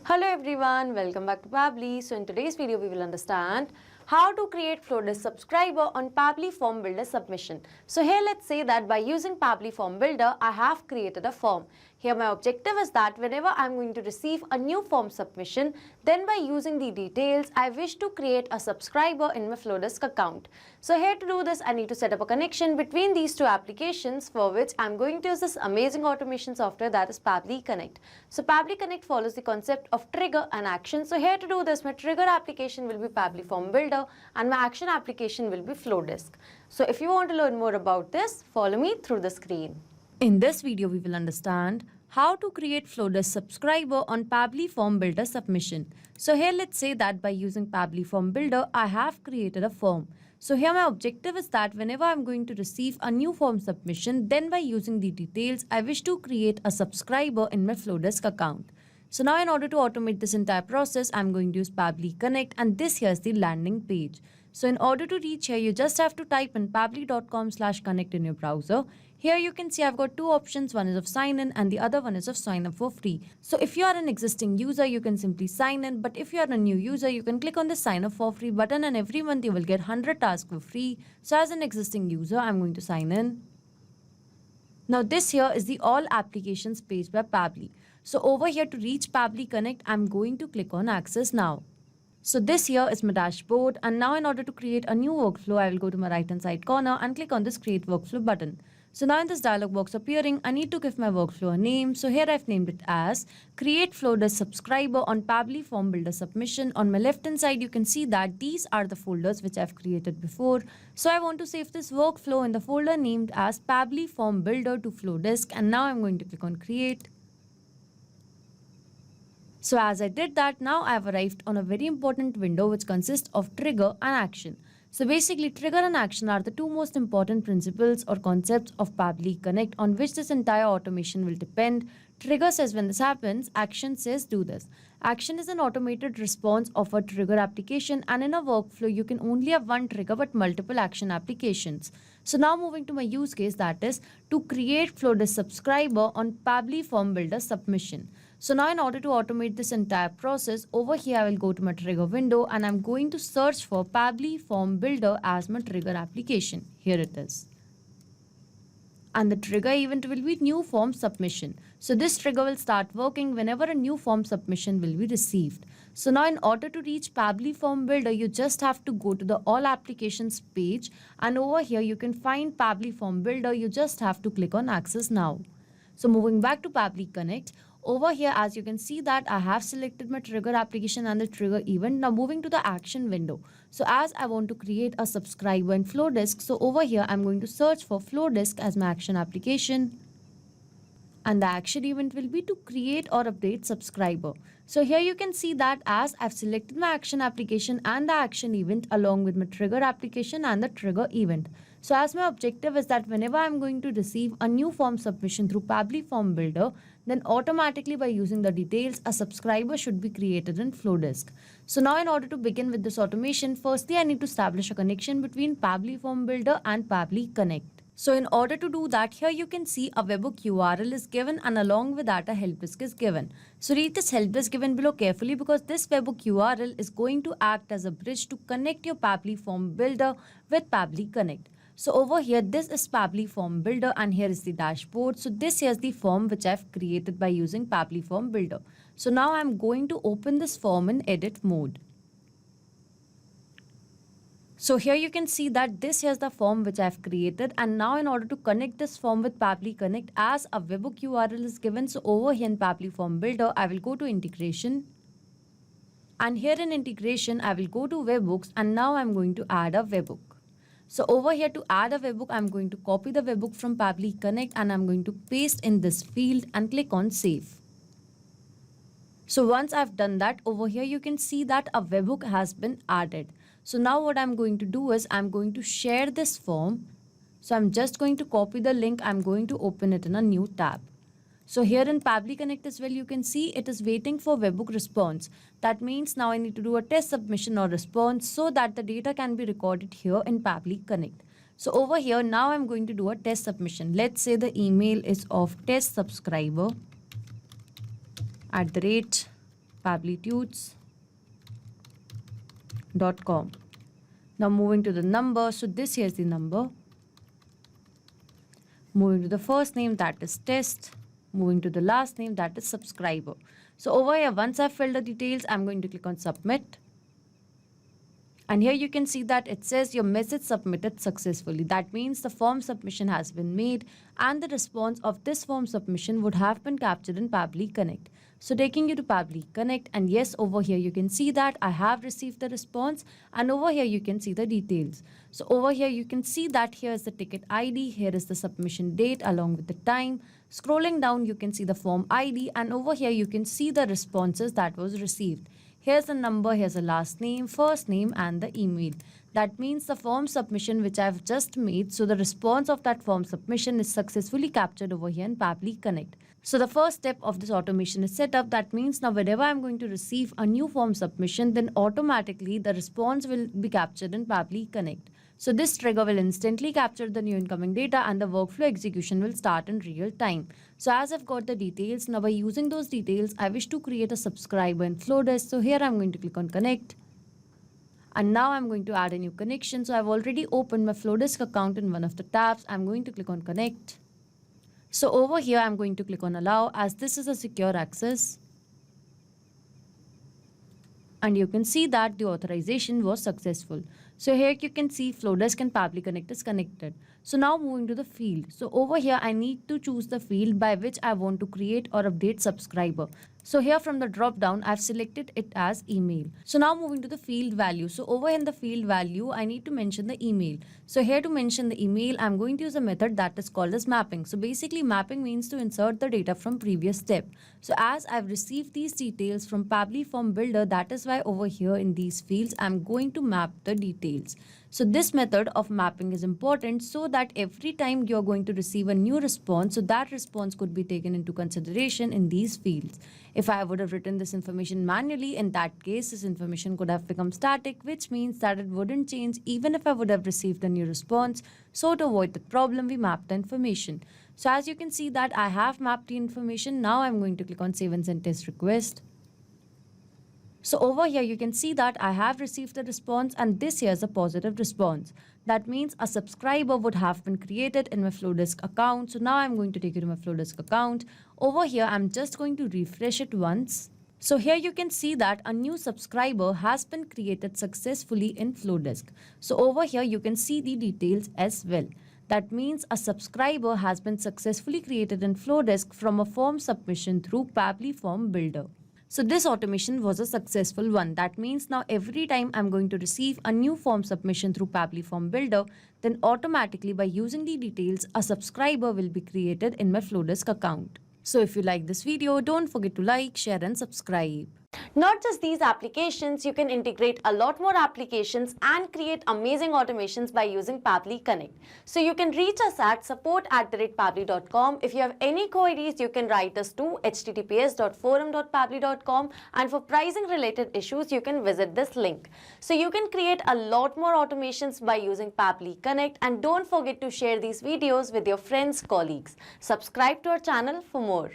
Hello everyone, welcome back to Pabbly. So in today's video we will understand how to create Flodesk subscriber on Pabbly form builder submission. So here let's say that by using Pabbly form builder I have created a form. Here my objective is that whenever I'm going to receive a new form submission, then by using the details I wish to create a subscriber in my Flodesk account. So here to do this I need to set up a connection between these two applications, for which I'm going to use this amazing automation software, that is Pabbly Connect. So Pabbly Connect follows the concept of trigger and action. So here to do this, my trigger application will be Pabbly form builder and my action application will be Flodesk. So if you want to learn more about this, follow me through the screen. In this video we will understand how to create Flodesk subscriber on Pabbly form builder submission. So here let's say that by using Pabbly form builder I have created a form. So here my objective is that whenever I'm going to receive a new form submission, then by using the details I wish to create a subscriber in my Flodesk account. So now in order to automate this entire process, I'm going to use Pabbly Connect, and this here is the landing page. So in order to reach here, you just have to type in pabbly.com/connect in your browser. Here you can see I've got two options. One is of sign in and the other one is of sign up for free. So if you are an existing user, you can simply sign in. But if you are a new user, you can click on the sign up for free button, and every month you will get 100 tasks for free. So as an existing user, I'm going to sign in. Now this here is the all applications page by Pabbly. So over here to reach Pabbly Connect, I'm going to click on access now. So this here is my dashboard, and now in order to create a new workflow, I will go to my right hand side corner and click on this create workflow button. So now in this dialog box appearing, I need to give my workflow a name. So here I've named it as create Flodesk subscriber on Pabbly form builder submission. On my left hand side, you can see that these are the folders which I've created before. So I want to save this workflow in the folder named as Pabbly form builder to Flodesk, and now I'm going to click on create. So as I did that, now I have arrived on a very important window which consists of trigger and action. So basically trigger and action are the two most important principles or concepts of Pabbly Connect on which this entire automation will depend. Trigger says when this happens, action says do this. Action is an automated response of a trigger application, and in a workflow you can only have one trigger but multiple action applications. So now moving to my use case, that is to create Flodesk subscriber on Pabbly form builder submission. So now in order to automate this entire process, over here I will go to my trigger window and I'm going to search for Pabbly form builder as my trigger application. Here it is. And the trigger event will be new form submission. So this trigger will start working whenever a new form submission will be received. So now in order to reach Pabbly form builder, you just have to go to the all applications page, and over here you can find Pabbly form builder. You just have to click on access now. So moving back to Pabbly Connect, over here as you can see that I have selected my trigger application and the trigger event. Now moving to the action window. So as I want to create a subscriber in Flodesk, so over here I'm going to search for Flodesk as my action application. And the action event will be to create or update subscriber. So here you can see that as I've selected my action application and the action event along with my trigger application and the trigger event. So as my objective is that whenever I'm going to receive a new form submission through Pabbly form builder, then automatically by using the details, a subscriber should be created in Flodesk. So now in order to begin with this automation, firstly I need to establish a connection between Pabbly form builder and Pabbly Connect. So in order to do that, here you can see a webhook URL is given, and along with that a help desk is given. So read this help desk given below carefully, because this webhook URL is going to act as a bridge to connect your Pabbly form builder with Pabbly Connect. So over here, this is Pabbly form builder and here is the dashboard. So this here is the form which I've created by using Pabbly form builder. So now I'm going to open this form in edit mode. So here you can see that this here is the form which I've created, and now in order to connect this form with Pabbly Connect, as a webhook URL is given, so over here in Pabbly form builder, I will go to integration. And here in integration, I will go to webhooks, and now I'm going to add a webhook. So over here to add a webhook, I'm going to copy the webhook from Pabbly Connect and I'm going to paste in this field and click on save. So once I've done that, over here you can see that a webhook has been added. So now what I'm going to do is I'm going to share this form. So I'm just going to copy the link. I'm going to open it in a new tab. So here in Pabbly Connect as well, you can see it is waiting for webhook response. That means now I need to do a test submission or response so that the data can be recorded here in Pabbly Connect. So over here, now I'm going to do a test submission. Let's say the email is of test subscriber @ pabblytudes.com. Now moving to the number, so this here is the number. Moving to the first name, that is test. Moving to the last name, that is subscriber. So over here, once I've filled the details, I'm going to click on submit. And here you can see that it says your message submitted successfully. That means the form submission has been made and the response of this form submission would have been captured in Pabbly Connect. So taking you to Pabbly Connect, and yes, over here you can see that I have received the response, and over here you can see the details. So over here you can see that here is the ticket ID, here is the submission date along with the time. Scrolling down you can see the form ID, and over here you can see the responses that was received. Here's the number, here's the last name, first name and the email. That means the form submission which I've just made, so the response of that form submission is successfully captured over here in Pabbly Connect. So the first step of this automation is set up. That means now whenever I'm going to receive a new form submission, then automatically the response will be captured in Pabbly Connect. So this trigger will instantly capture the new incoming data and the workflow execution will start in real time. So as I've got the details, now by using those details, I wish to create a subscriber in Flodesk. So here I'm going to click on connect. And now I'm going to add a new connection. So I've already opened my Flodesk account in one of the tabs. I'm going to click on connect. So over here, I'm going to click on allow as this is a secure access. And you can see that the authorization was successful. So here you can see Flodesk and Pabbly Connect is connected. So now moving to the field. So over here, I need to choose the field by which I want to create or update subscriber. So here from the drop down, I've selected it as email. So now moving to the field value. So over in the field value, I need to mention the email. So here to mention the email, I'm going to use a method that is called as mapping. So basically mapping means to insert the data from previous step. So as I've received these details from Pabbly Form Builder, that is why over here in these fields, I'm going to map the details. So this method of mapping is important so that every time you're going to receive a new response, so that response could be taken into consideration in these fields. If I would have written this information manually, in that case, this information could have become static, which means that it wouldn't change even if I would have received a new response. So to avoid the problem, we mapped the information. So as you can see that I have mapped the information. Now I'm going to click on save and send test request. So over here, you can see that I have received the response and this here is a positive response. That means a subscriber would have been created in my Flodesk account. So now I'm going to take you to my Flodesk account. Over here, I'm just going to refresh it once. So here you can see that a new subscriber has been created successfully in Flodesk. So over here, you can see the details as well. That means a subscriber has been successfully created in Flodesk from a form submission through Pabbly Form Builder. So this automation was a successful one. That means now every time I'm going to receive a new form submission through Pabbly Form Builder, then automatically by using the details, a subscriber will be created in my Flodesk account. So if you like this video, don't forget to like, share and subscribe. Not just these applications, you can integrate a lot more applications and create amazing automations by using Pabbly Connect. So you can reach us at support@pabbly.com. If you have any queries, you can write us to https://forum.pabbly.com, and for pricing related issues, you can visit this link. So you can create a lot more automations by using Pabbly Connect, and don't forget to share these videos with your friends, colleagues. Subscribe to our channel for more.